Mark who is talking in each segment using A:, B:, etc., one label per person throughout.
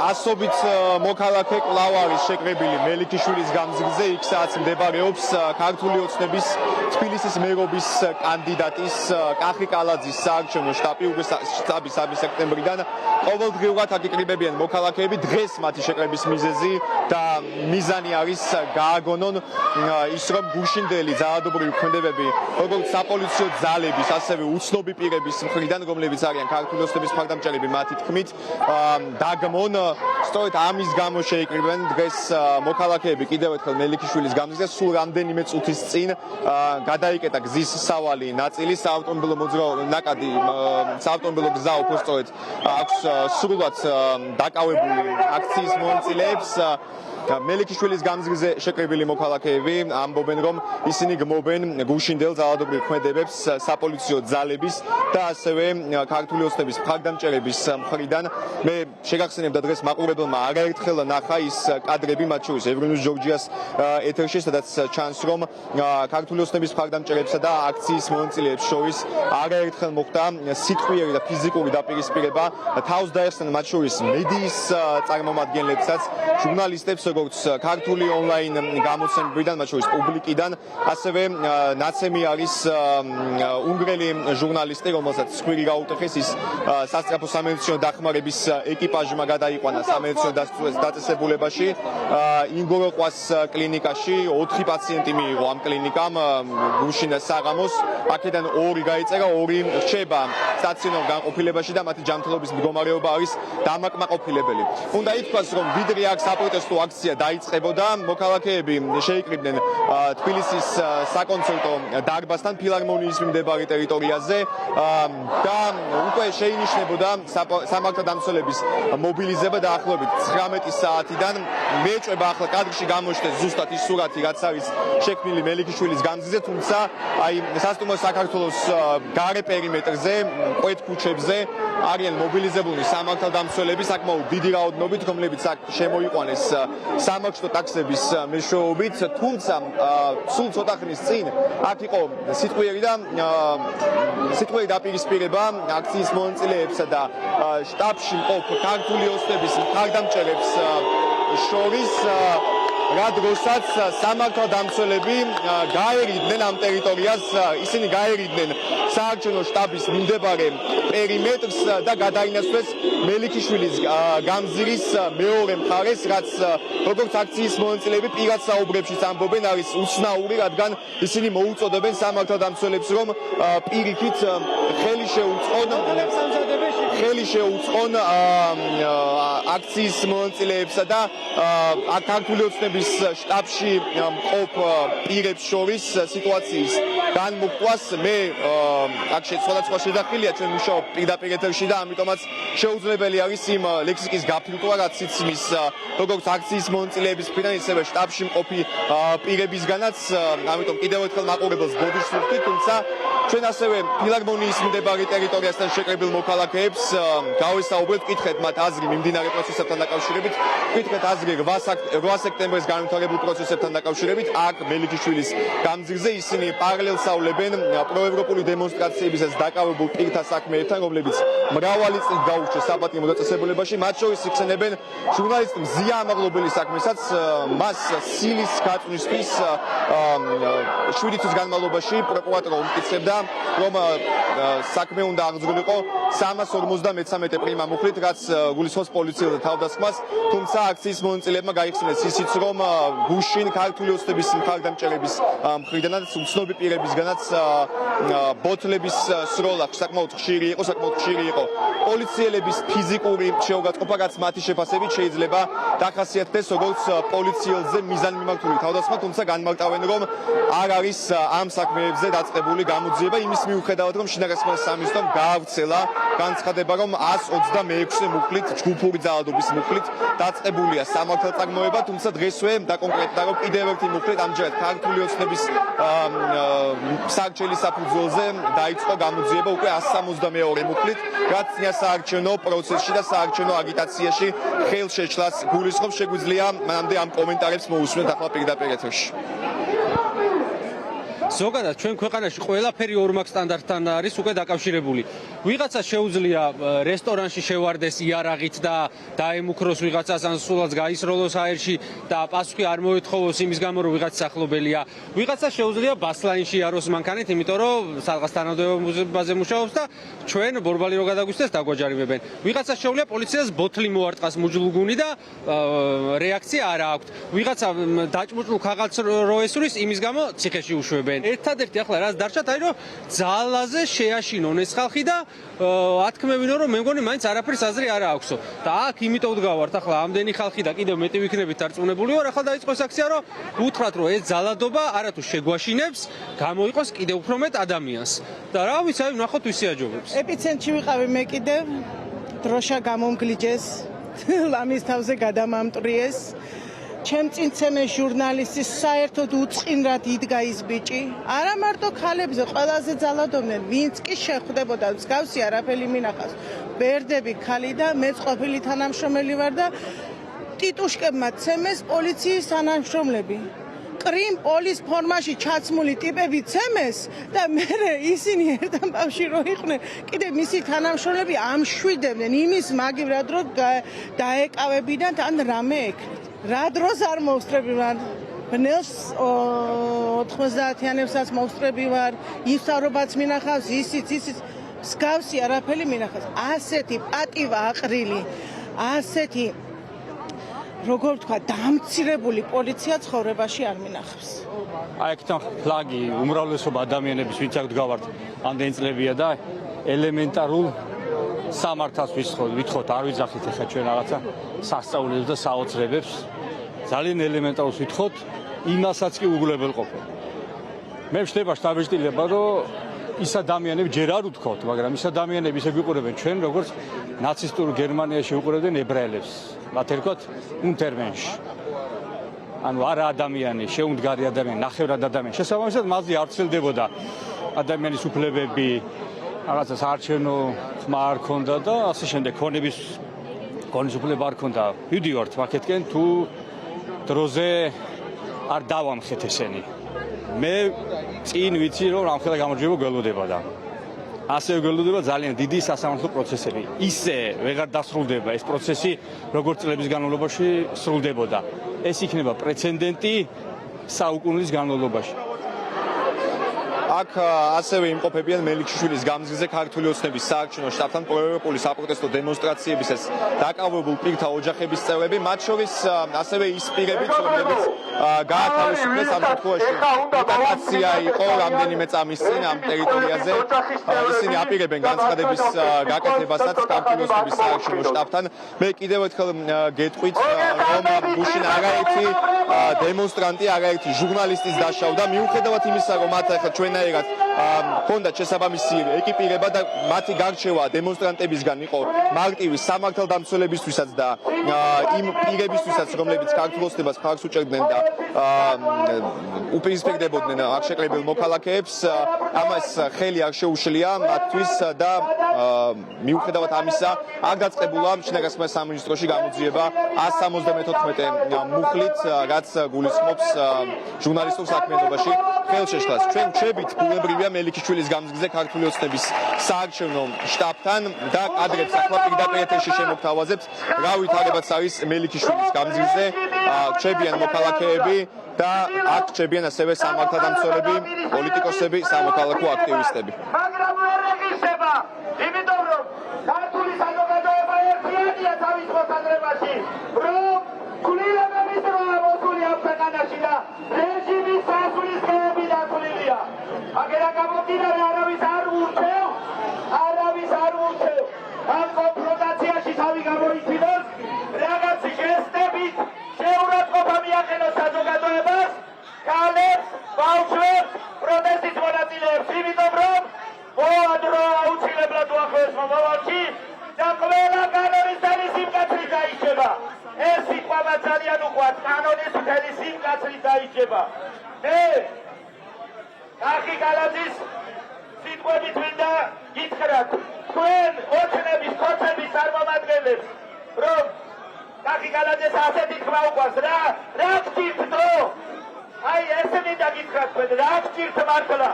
A: ასობით მოქალაქე კვლავ არის შეკრებილი მელიქიშვილის გამზირზე, იქ სადაც მდებარეობს ქართული ოცნების თბილისის მერობის კანდიდატის კახი კალაძის საარჩევნო შტაბი, უკვე შტაბი 3 სექტემბრიდან ყოველდღიურად აქ იკრიბებიან მოქალაქეები. დღეს მათი შეკრების მიზეზი და მიზანი არის გააგონონ ის, რომ გუშინდელი ძალადობრივი ქმედებები, როგორც საპოლიციო ძალების, ასევე უცნობი პირების მხრიდან, რომლებიც არიან ქართული ოცნების მხარდამჭერები, მათი თქმით, დაგმონ. სწორედ ამის გამო შეიკრიბნენ დღეს მოქალაქეები კიდევ ერთხელ მელიქიშვილის გამზირზე. სულ რამდენიმე წუთის წინ გადაიკეტა გზის სავალი ნაწილი, საავტომობილო ნაკადი, საავტომობილო გზა უბრალოდ აქვს სრულად დაკავებული აქციის მონაწილეებს. მელიქიშვილის გამზირზე შეკრებილი მოქალაქეები ამბობენ, რომ ისინი გმობენ გუშინდელ ძალადობრივ ქმედებებს საპოლიციო ძალების და ასევე ქართული ოცნების მხარდამჭერების მხრიდან. მე შეგახსენებდა დღეს მაყურებელმა არაერთხელ ნახა ის კადრები, მათ შორის ევრონიუს ჯორჯიას ეთერში, სადაც ჩანს, რომ ქართული ოცნების მხარდამჭერებსა და აქციის მონაწილეებს შორის არაერთხელ მოხდა სიტყვიერი და ფიზიკური დაპირისპირება. თავს დაეხსნენ მათ შორის მედიის წარმომადგენლებსაც, ჟურნალისტებს, როგორც ქართული ონლაინ გამოცემებიდან, მათ შორის პუბლიკიდან, ასევე ნაცემი არის უნგრელი ჟურნალისტი, რომელსაც ცხვირი გაუტეხეს, ის სასწრაფო სამედიცინო დახმარების ეკიპაჟმა გადაიყვანა სამედიცინო დაწესებულებაში, ინგოროყვას კლინიკაში. 4 პაციენტი მიიღო ამ კლინიკამ გუშინ საღამოს. აქედან 2 გაიწერა, 2 რჩება სტაციონარ განყოფილებაში და მათი ჯანმრთელობის მდგომარეობა არის დამაკმაყოფილებელი. უნდა ითქვას, რომ ვიდრე აქ საპროტესტო აქცია დაიწყებოდა, მოქალაქეები შეიკრიბნენ თბილისის საკონცერტო დარბაზთან, ფილარმონიის მიმდებარე ტერიტორიაზე და უკვე შეინიშნებოდა სამართალდამცველების მობილიზება დაახლოებით 19 საათიდან. მეეჭვება ახლა კადრში გამოჩნდეს ზუსტად ის სურათი, რაც არის შექმნილი მელიქიშვილის გამზირზე, თუმცა აი სასტუმრო საქართველოს გარე პერიმეტრზე, ყვეთ ქუჩებზე არიან მობილიზებული სამართალდამცველები საკმაოდ დიდი რაოდენობით, რომლებიც აქ შემოიყვანეს სამარშრუტო ტაქსების მეშვეობით, თუმცა სულ ცოტა ხნის წინ აქ იყო სიტყვიერი დაპირისპირება აქციის მონაწილეებსა და შტაბში მყოფ ქართული ოცნების მხარდამჭერებს შორის, რა დროსაც სამართალდამცველები გაერიდნენ ამ ტერიტორიას, ისინი გაერიდნენ საარჩევნო შტაბის მიმდებარე პერიმეტრს და გადაინაცვლეს მელიქიშვილის გამზირის მეორე მხარეს, რაც როგორც აქციის მონაწილეები პირად საუბრებშიც ამბობენ, არის უცნაური, რადგან ისინი მოუწოდებენ სამართალდამცველებს, რომ პირიქით ხელი შეუწყონ აქციის მონაწილეებსა და ქართული ოცნების შტაბში მყოფ პირებს შორის სიტუაციის განმოკვას. მე აქ სხვადასხვა შედახილია, ჩვენ მუშაობ პირდაპირ ეთერში და ამიტომაც შეუძლებელი არის იმ ლექსიკის გაფილტვა, რაც იცის როგორც აქციის მონაწილეების მხრიდან, ისევე შტაბში მყოფი პირებისგანაც. ამიტომ კიდევ ერთხელ მაყურებელს ბოდიშს ვუხდით, თუმცა ჩვენ ასევე ფილარმონიის მდებარე ტერიტორიასთან შეკრებილ მოქალაქეებს გავესაუბრეთ, ვკითხეთ მათ აზრი მიმდინარე პროცესებთან დაკავშირებით, ვკითხეთ აზრი 8 სექტემბერს განვითარებულ პროცესებთან დაკავშირებით. აქ მელიქიშვილის გამზირზე ისინი პარალელს ავლებენ პროევროპული დემონსტრაციებისას დაკავებულ პირთა საქმეებთან, რომლებიც მრავალი წლით გაუჩნდა საპატიმრო დაწესებულებაში. მათ შორის იხსენებენ ჟურნალისტ მზია ამაღლობელის საქმესაც, მას სილის გაწვნისთვის 7 თვის განმავლობაში პროკურატურა უმტკიცებდა, რომ საქმე უნდა აღძრულიყო 353 პრიმა მუხლით, რაც გულისხმობს პოლიციელ თავდასხმას. თუმცა აქციის მონაწილეებმა გაიხსენეს ისიც, რომ გუშინ ქართული ოცნების მხარდამჭერების მხრიდანაც უცნობი პირებისგანაც ბოთლების სროლა საკმაოდ ხშირი იყო. პოლიციელების ფიზიკური შეუგაწყობა, რაც მათი შეფასებით შეიძლება დახასიათდეს როგორც პოლიციელზე მიზანმიმართული თავდასხმა, თუმცა განმარტავენ, რომ არ არის ამ საქმეებზე დაწყებული გამოძიება იმის მიუხედავად, რომ შინაგანსაკუთრების სამინისტრომ გაავრცელა განცხადება, რომ 126 მუხლით, ჯგუფური ძალადობის მუხლით დაწყებულია სამართალწარმოება, თუმცა დღესვე დაკონკრეტდა, რომ კიდევ ერთი მუხლით ამჯერად ქართული ოცნების სარჩელის საფუძველზე დაიწყო გამოძიება უკვე 162 მუხლით, რაც საარჩევნო პროცესში და საარჩევნო აგიტაციაში ხელშეჩლას გულისხმობს. შეგვიძლია მანამდე ამ კომენტარებს მოусმენთ ახლა პირდაპირ ეთერში.
B: ზოგადად ჩვენ ქვეყანაში ყველაფერი ორმაგ სტანდარტთან არის უკვე დაკავშირებული. ვიღაცა შეუძლია რესტორანში შევარდეს იარაღით და დაემუქროს ვიღაცას ან სულაც გაისროლოს აერში და პასუხი არ მოეთხოვოს იმის გამო რომ ვიღაც სახლობელია. ვიღაცა შეუძლია ბასლაინში იაროს მანქანით, იმიტომ რომ სადღაც თანამდებობაზე მუშაობს და ჩვენ ბორბალი რო გადაგვისდეს დაგვაჯარიმებენ. ვიღაცა შეუძლია პოლიციას ბოთლი მოარტყას მუჯლუგუნი და რეაქცია არ აქვს. ვიღაცა დაჭმუჭლულ ქაღალდს რო ესურის, იმის გამო ციხეში უშვებენ. ერთადერთი ახლა რაც დარჩათ, აი რომ ძალაზე შეაშინონ ეს ხალხი და ათქმევინო რომ მე მგონი მაინც არაფერს აზრი არ აქვსო. და აქ იმიტომ ვდგავართ ახლა ამდენი ხალხი და კიდევ მეტი ვიქნებით დარწმუნებული ვარ, ახლა დაიწყოს აქცია რომ უთხრათ რომ ეს ძალადობა არათუ შეგვაშინებს, გამოიყოს კიდევ უფრო მეტ ადამიანს. და რა ვიცი, აი ვნახოთ ვისი აჯობებს.
C: ეპიცენტრში ვიყავი მე კიდევ, დროშა გამომგლიჯეს, ლამის თავზე გადამამტვრიეს. ჩემ წინცემე ჟურნალისტის საერთოდ უწყინრად იდგა ის ბიჭი. არა მარტო ქალებზე ყველაზე ძალადობდნენ, ვინც კი შეხვდებოდა, მსგავსი არაფერი მინახავს. ბერდები ქალი და მეც ყოფილი თანამშრომელი ვარ და ტიტუშკებმა ცემეს პოლიციის თანამშრომლები. კრიმ პოლის ფორმაში ჩაცმული ტიპები ცემეს და მე ისინი ერთთან ბავში რო იყვნენ, კიდე მისი თანამშრომლები ამშვიდებდნენ იმის მაგივრად რომ დაეკავებინათ ან რამე ეკრით. რა დროს არ მოვსწრები ვარ, ბნელს 90-იანებსაც მოვსწრები ვარ, ისწავლობაც მინახავს, ისიც, მსგავსი არაფერი მინახავს. ასეთი პატივა აყრილი, ასეთი როგორ ვთქვა, დამცირებული პოლიცია ცხოვრებაში არ მინახავს.
D: აი აქთან ფლაგი უმრავლესობა ადამიანების ვინც აქ დგავართ ამდენი წლებია და ელემენტარულ სამართალს ვითხოვთ, არ ვიძახით ახლა ჩვენ რაღაცა სასწაულებს და საოცრებებს. ძალიან ელემენტარულს ვითხოვთ, იმასაც კი უგულებელყოფენ. მე ვშდება შტაბეჭდილება, რომ ის ადამიანები ჯერ არ უთქვათ, მაგრამ ის ადამიანები ისე გვიყურებენ ჩვენ, როგორც ნაცისტურ გერმანიაში უყურებდნენ ებრაელებს. მათ ერქვათ უნტერმენში. ანუ არა ადამიანი, შეუმდგარი ადამიანი, ნახევრად ადამიანი. შესაბამისად, მასზე არ ცდილდებოდა ადამიანის უფლებები, რაღაცა საარჩევნო ხმა არ ქონდა და ასე შემდეგ, ქონების უფლება არ ქონდა. ვიდივართ მაგეთკენ თუ დროზე არ დავამხეთ ესენი. მე წინ ვიცი რომ რამხელა გამარჯვება გველოდება და ასევე გველოდება ძალიან დიდი სასამართლო პროცესები. ისე ვეღარ დასრულდება ეს პროცესი, როგორც წლების განმავლობაში სრულდებოდა. ეს იქნება პრეცედენტი საუკუნის განმავლობაში.
A: აქ ასევე იმყოფებიან მელიქიშვილის გამზირზე ქართული ოცნების საარჩევნო შტაბთან პროევროპული საპროტესტო დემონსტრაციების ეს დაკავებულ პირთა ოჯახების წევრები, მათ შორის ასევე ის პირებიც, რომლებიც გაათავისუფლეს ამ შემთხვევაში ოკუპაცია იყო რამდენიმე წამის წინ ამ ტერიტორიაზე. ისინი აპირებენ განცხადების გაკეთებასაც ქართული ოცნების საარჩევნო შტაბთან. მე კიდევ ერთხელ გეტყვით, რომ გუშინ არაერთი დემონსტრანტი, არაერთი ჟურნალისტის დაშავდა, მიუხედავად იმისა, რომ მათ ახლა ჩვენაირად ჰქონდათ შესაბამისი ეკიპირება და მათი გარჩევა დემონსტრანტებისგან იყო მარტივი სამართალდამცველებისთვისაც და იმ პირებისთვისაც, რომლებიც ქართულ ოცნებას ხარს უჭერდნენ და უპირისპირდებოდნენ აქ შეკრებილ მოქალაქეებს, ამას ხელი არ შეუშლია მათთვის და მიუხედავად ამისა არ დაწყებულა შინაგანსაკუთრებათა სამინისტროში გამოძიება 174 მუხლით, რაც გულისხმობს ჟურნალისტურ საქმიანობაში ხელშეშლას. ჩვენ ვჩებით ბუნებრივია მელიქიშვილის გამზირზე ქართული ოცნების საარჩევნო შტაბთან და კადრებს ახლა პირდაპირ ეთერში შემოგთავაზებთ რა ვითარებაც არის მელიქიშვილის გამზირზე. რჩებიან მოქალაქეები და აქ რჩებიან ასევე სამართალდამცველები, პოლიტიკოსები, სამოქალაქო აქტივისტები.
E: მაგრამ ვერ ეხება, იმიტომ რომ ქართული საზოგადოება ერთიანია თავის მოთხრებაში, რომ ქულილებების როა მოსული ამ ქვეყანაში და რეჟიმის სასულისკეები დათვლილია. აგერა გამომდინარე არავის არ ურჩევ, ამ კონფრონტაციაში თავი გამოიწვიოს, რაღაც ჟესტებით შეურაცხყოფა მიაყენოს საზოგადოებას, ქალებს, ბავშვებს, პროტესტის მონაწილეებს, იმიტომ რომ მოადრო აუცილებლად უახლოეს მომავალში და ყველა კანონისტელი სიმკაცრით დაიჭება. ეს სიტყვა ძალიან უყვარს, კანონისტელი სიმკაცრით დაიჭება. მე კახი გალაძის სიტყვებით მინდა გითხრათ, თქვენ ოცნების ხოცების წარმომადგენლებს, რომ კახი გალაძეს ასეთი თქმა უყვარს, რა გთხოვთ დრო, აი ესე მინდა გითხრათ თქვენ რა გჭირთ მართლა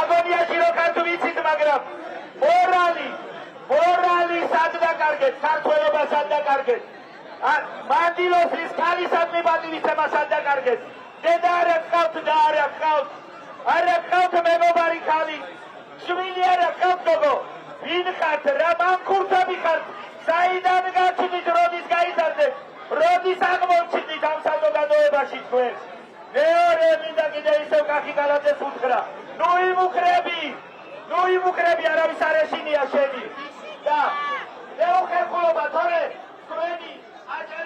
E: აგონიაში რო ხართ ვიცით მაგრამ მორალი სად დაკარგეთ ქართველობა სად დაკარგეთ მანდილოსის ქალისადმი პატივისცემა სად დაკარგეთ დედა არ გყავთ და არ გყავთ მეგობარი ქალი შვილი არ გყავთ გოგო ვინ ხართ რა მანქურთები ხართ საიდან გაჩნდით როდის გაიზარდეთ როდის აღმოჩნდით ამ საზოგადოებაში თქვენ მეორე მინდა კიდე ისევ კახი გალაძეს უთხრა ნუ იმუქრები არავის არ ეშინია შენი და მეუხერხულობა თორე თქვენი აჯარი